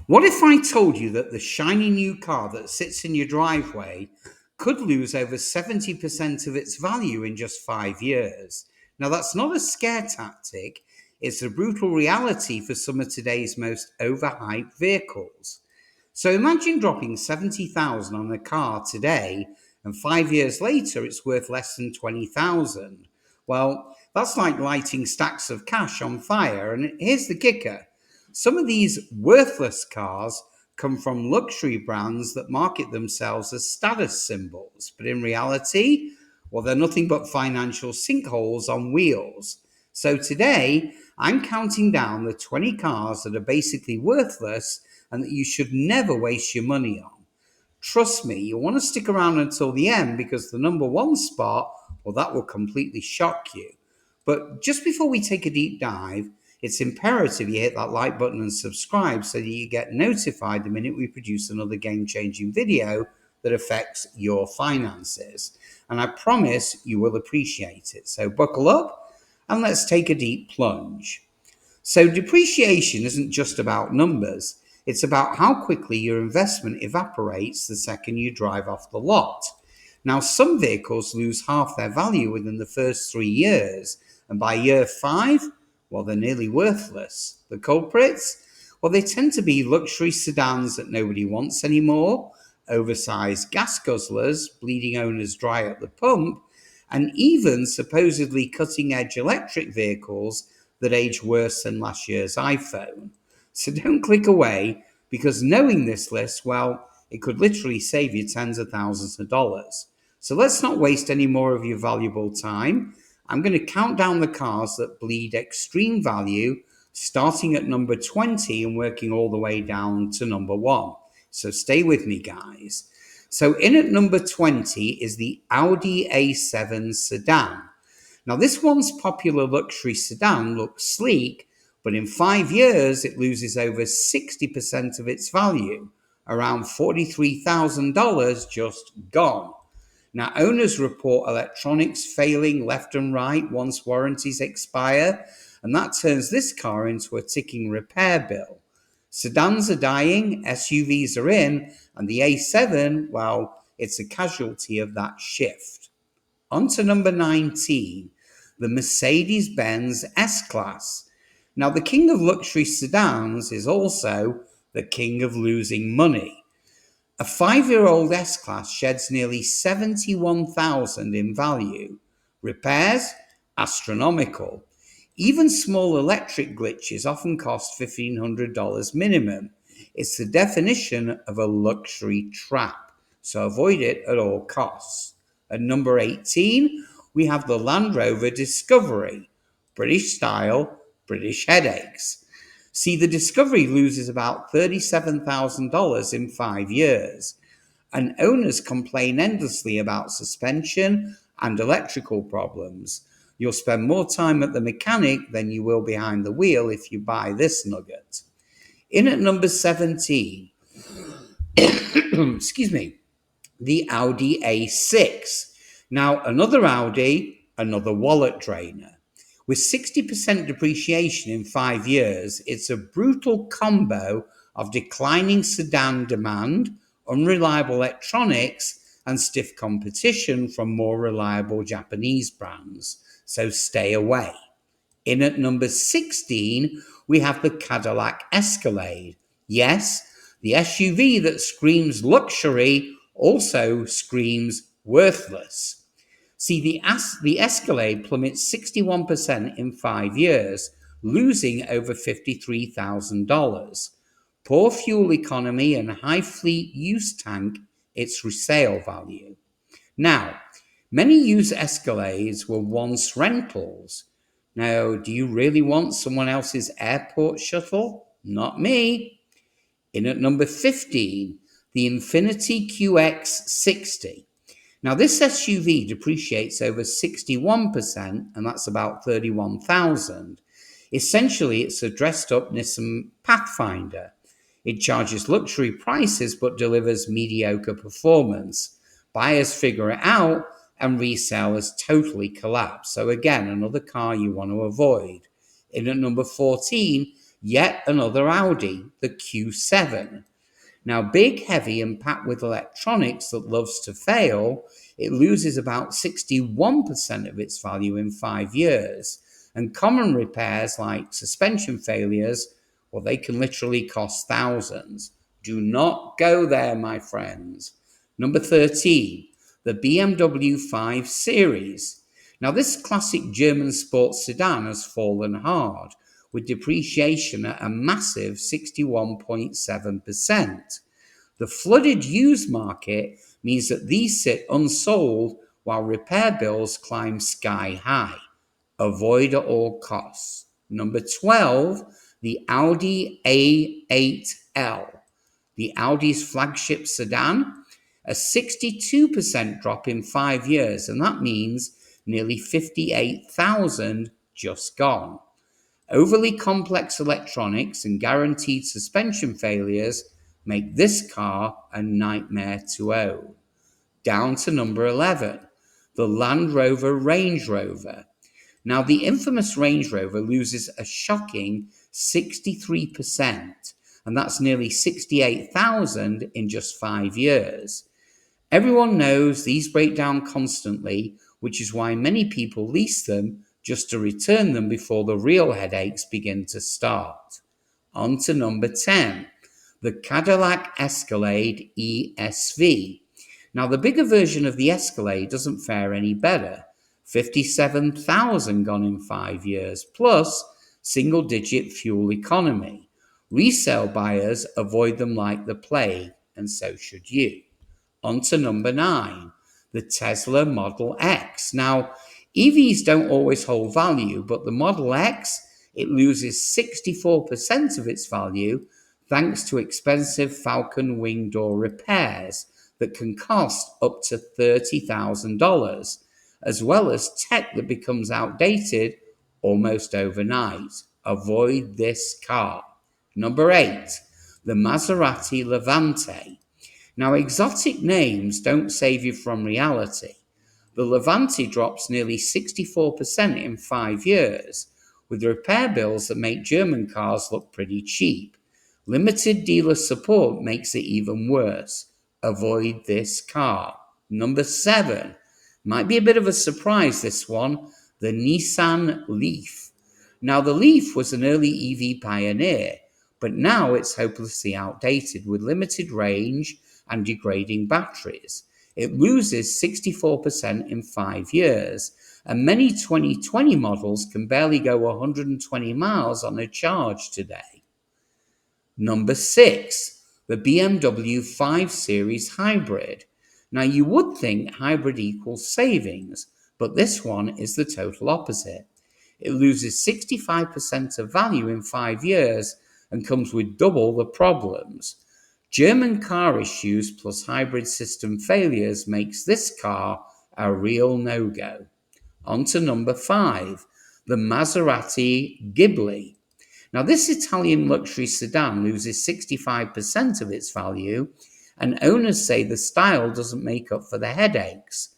What if I told you that the shiny new car that sits in your driveway could lose over 70% of its value in just 5 years? Now, that's not a scare tactic, it's a brutal reality for some of today's most overhyped vehicles. So imagine dropping 70,000 on a car today and 5 years later it's worth less than 20,000. Well, that's like lighting stacks of cash on fire, and here's the kicker. Some of these worthless cars come from luxury brands that market themselves as status symbols, but in reality, well, they're nothing but financial sinkholes on wheels. So today, I'm counting down the 20 cars that are basically worthless and that you should never waste your money on. Trust me, you want to stick around until the end because the number one spot, well, that will completely shock you. But just before we take a deep dive, it's imperative you hit that like button and subscribe so that you get notified the minute we produce another game changing video that affects your finances. And I promise you will appreciate it. So buckle up and let's take a deep plunge. So, depreciation isn't just about numbers, it's about how quickly your investment evaporates the second you drive off the lot. Now, some vehicles lose half their value within the first 3 years, and by year five, well, they're nearly worthless. The culprits? Well, they tend to be luxury sedans that nobody wants anymore, oversized gas guzzlers, bleeding owners dry at the pump, and even supposedly cutting edge electric vehicles that age worse than last year's iPhone. So don't click away because knowing this list, well, it could literally save you tens of thousands of dollars. So let's not waste any more of your valuable time. I'm going to count down the cars that bleed extreme value, starting at number 20 and working all the way down to number 1. So stay with me, guys. So in at number 20 is the Audi A7 sedan. Now, this once popular luxury sedan looks sleek, but in 5 years it loses over 60% of its value, around $43,000 just gone. Now, owners report electronics failing left and right once warranties expire, and that turns this car into a ticking repair bill. Sedans are dying, SUVs are in, and the A7, well, it's a casualty of that shift. On to number 19, the Mercedes-Benz S-Class. Now, the king of luxury sedans is also the king of losing money. A 5-year-old S-Class sheds nearly 71,000 in value. Repairs? Astronomical. Even small electric glitches often cost $1,500 minimum. It's the definition of a luxury trap, so avoid it at all costs. At number 18, we have the Land Rover Discovery. British style, British headaches. See, the Discovery loses about $37,000 in 5 years, and owners complain endlessly about suspension and electrical problems. You'll spend more time at the mechanic than you will behind the wheel if you buy this nugget. In at number 17, excuse me, the Audi A6. Now, another Audi, another wallet drainer. With 60% depreciation in 5 years, it's a brutal combo of declining sedan demand, unreliable electronics, and stiff competition from more reliable Japanese brands. So stay away. In at number 16, we have the Cadillac Escalade. Yes, the SUV that screams luxury also screams worthless. See, the Escalade plummets 61% in 5 years, losing over $53,000. Poor fuel economy and high fleet use tank its resale value. Now, many used Escalades were once rentals. Now, do you really want someone else's airport shuttle? Not me. In at number 15, the Infiniti QX60. Now, this SUV depreciates over 61%, and that's about 31,000. Essentially, it's a dressed up Nissan Pathfinder. It charges luxury prices but delivers mediocre performance. Buyers figure it out and resellers totally collapse. So again, another car you want to avoid. In at number 14, Yet another Audi, the Q7. Now, big, heavy, and packed with electronics that loves to fail, it loses about 61% of its value in 5 years. And common repairs like suspension failures, well, they can literally cost thousands. Do not go there, my friends. Number 13, the BMW 5 Series. Now, this classic German sports sedan has fallen hard, with depreciation at a massive 61.7%. The flooded used market means that these sit unsold while repair bills climb sky high. Avoid at all costs. Number 12, the Audi A8L. The Audi's flagship sedan, a 62% drop in 5 years, and that means nearly 58,000 just gone. Overly complex electronics and guaranteed suspension failures make this car a nightmare to own. Down to number 11, the Land Rover Range Rover. Now, the infamous Range Rover loses a shocking 63%, and that's nearly 68,000 in just 5 years. Everyone knows these break down constantly, which is why many people lease them just to return them before the real headaches begin to start. On to number 10, the Cadillac Escalade ESV. Now, the bigger version of the Escalade doesn't fare any better. 57,000 gone in 5 years, plus single-digit fuel economy. Resale buyers avoid them like the plague, and so should you. On to number 9, the Tesla Model X. Now, EVs don't always hold value, but the Model X, it loses 64% of its value thanks to expensive Falcon wing door repairs that can cost up to $30,000, as well as tech that becomes outdated almost overnight. Avoid this car. Number 8, the Maserati Levante. Now, exotic names don't save you from reality. The Levante drops nearly 64% in 5 years, with repair bills that make German cars look pretty cheap. Limited dealer support makes it even worse. Avoid this car. Number 7, might be a bit of a surprise this one, the Nissan Leaf. Now, the Leaf was an early EV pioneer, but now it's hopelessly outdated with limited range and degrading batteries. It loses 64% in 5 years, and many 2020 models can barely go 120 miles on a charge today. Number 6, the BMW 5 Series Hybrid. Now, you would think hybrid equals savings, but this one is the total opposite. It loses 65% of value in 5 years and comes with double the problems. German car issues plus hybrid system failures makes this car a real no-go. On to number 5, the Maserati Ghibli. Now, this Italian luxury sedan loses 65% of its value, and owners say the style doesn't make up for the headaches.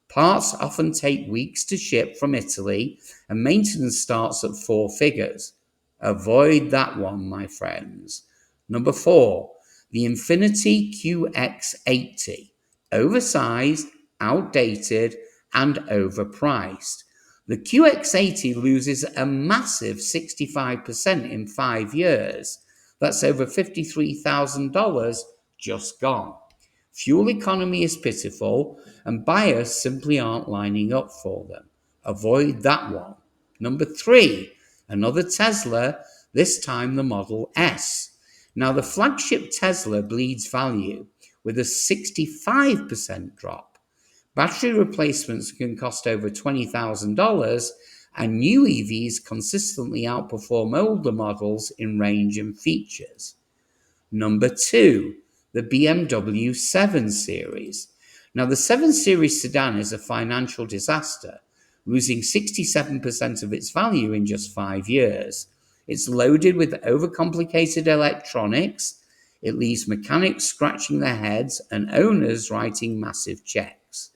Parts often take weeks to ship from Italy, and maintenance starts at 4 figures. Avoid that one, my friends. Number 4, the Infiniti QX80. Oversized, outdated, and overpriced. The QX80 loses a massive 65% in 5 years. That's over $53,000 just gone. Fuel economy is pitiful, and buyers simply aren't lining up for them. Avoid that one. Number 3, another Tesla, this time the Model S. Now, the flagship Tesla bleeds value with a 65% drop. Battery replacements can cost over $20,000, and new EVs consistently outperform older models in range and features. Number 2, the BMW 7 Series. Now, the 7 Series sedan is a financial disaster, losing 67% of its value in just 5 years. It's loaded with overcomplicated electronics. It leaves mechanics scratching their heads and owners writing massive checks.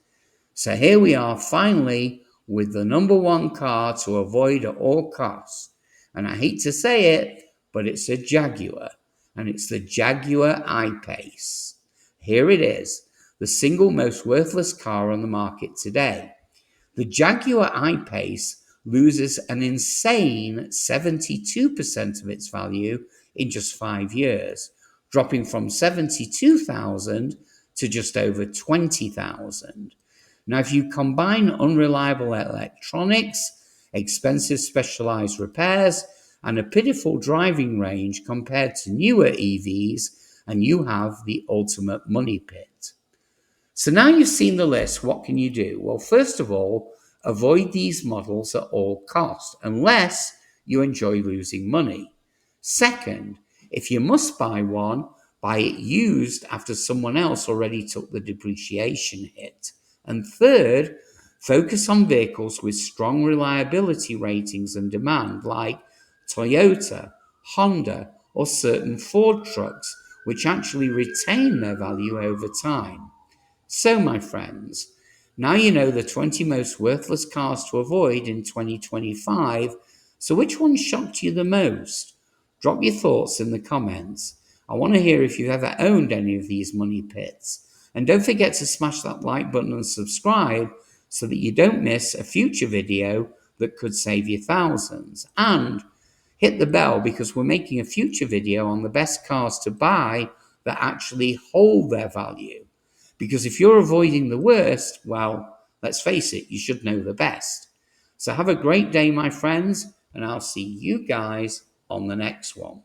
So here we are finally with the number 1 car to avoid at all costs. And I hate to say it, but it's a Jaguar, and it's the Jaguar I-Pace. Here it is, the single most worthless car on the market today. The Jaguar I-Pace loses an insane 72% of its value in just 5 years, dropping from 72,000 to just over 20,000. Now, if you combine unreliable electronics, expensive specialized repairs, and a pitiful driving range compared to newer EVs, and you have the ultimate money pit. So now you've seen the list, what can you do? Well, first of all, avoid these models at all costs, unless you enjoy losing money. Second, if you must buy one, buy it used after someone else already took the depreciation hit. And third, focus on vehicles with strong reliability ratings and demand, like Toyota, Honda, or certain Ford trucks, which actually retain their value over time. So, my friends, now you know the 20 most worthless cars to avoid in 2025. So, which one shocked you the most? Drop your thoughts in the comments. I want to hear if you've ever owned any of these money pits. And don't forget to smash that like button and subscribe so that you don't miss a future video that could save you thousands. And hit the bell because we're making a future video on the best cars to buy that actually hold their value. Because if you're avoiding the worst, well, let's face it, you should know the best. So have a great day, my friends, and I'll see you guys on the next one.